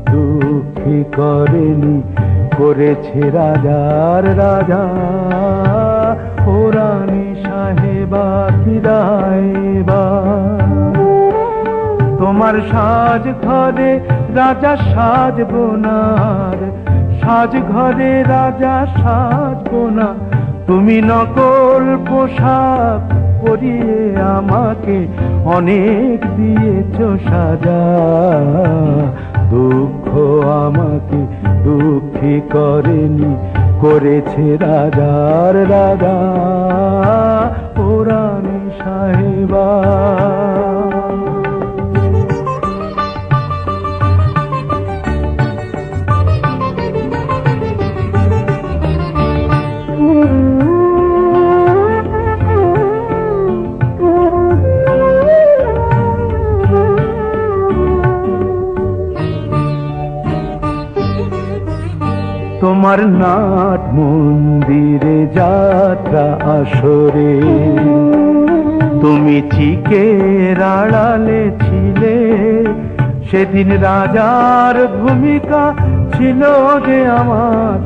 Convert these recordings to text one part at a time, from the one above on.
দুঃখী করেনি, করেছে রাজার রাজা। ও রানী সাহেবা বিদায় এবার। তোমার সাজ ঘরে রাজা সাজবো না, সাজ ঘরে রাজা সাজবো না। তুমি নকল পোশাক পরিয়ে আমাকে অনেক দিয়েছো সাজা। দুঃখ আমাকে দুঃখী করেনি, করেছে রাজার রাজা। ও রানী সাহেবা। তোমার নাট মন্দিরে যাত্রা আসরে তুমি চিকের আড়ালে ছিলে। সেদিন রাজার ভূমিকা ছিল যে আমার,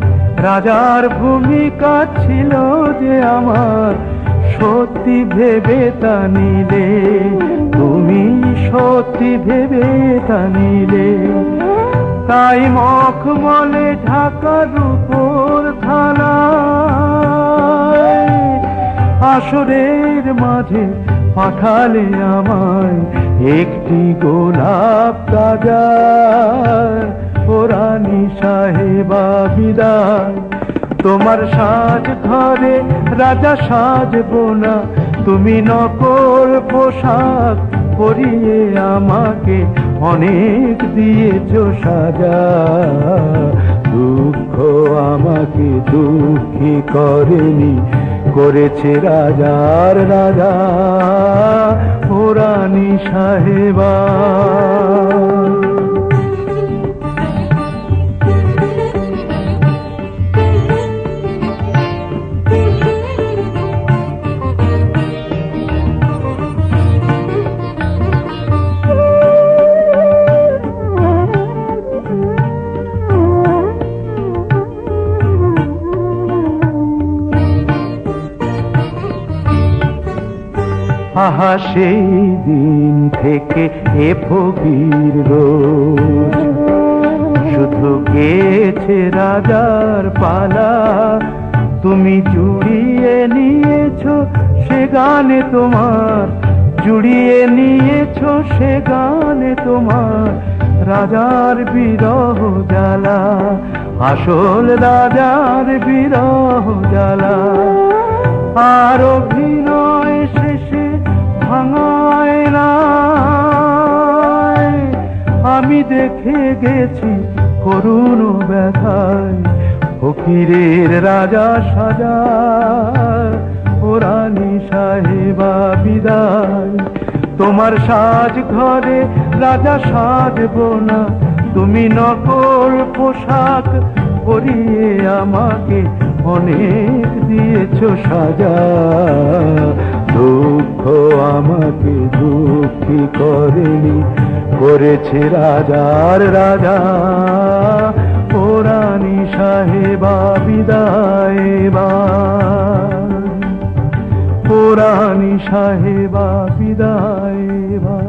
রাজার ভূমিকা ছিল যে আমার। সত্যি ভেবে তা নিলে, তুমি সত্যি ভেবে তা নিলে। তাই মখমলে ঢাকার উপর থালায় আসরের মাঝে পাঠালে আমায় একটি গোলাপ তাজা। ও রানী সাহেবা বিদায়। তোমার সাজ ঘরে রাজা সাজবো না, তুমি নকল পোশাক পরিয়ে আমাকে অনেক দিয়েছো সাজা। দুঃখ আমাকে দুঃখী করেনি, করেছে রাজার রাজা। ও রানী সাহেবা। আহা সেই দিন থেকে এ ফকির রোজ শুধু গেছে রাজার পালা। তুমি জুড়িয়ে নিয়েছো সে গানে তোমার, জুড়িয়ে নিয়েছো সে গানে তোমার রাজার বিরহ জ্বালা। আসল রাজার বিরহ জ্বালা। আর অভিনয় শেষে ভাঙায় না, আমি দেখে গেছি করুণ ব্যথায় ফকিরের রাজা সাজা। ও রানী সাহেবা বিদায়। তোমার সাজ ঘরে রাজা সাজবো না, তুমি নকল পোশাক পরিয়ে আমাকে অনেক দিয়েছো সাজা। দুঃখ আমাকে দুঃখী করেনি, করেছে রাজার রাজা। ও রানী সাহেবা বিদায় এবার। ও রানী সাহেবা বিদায় এবার।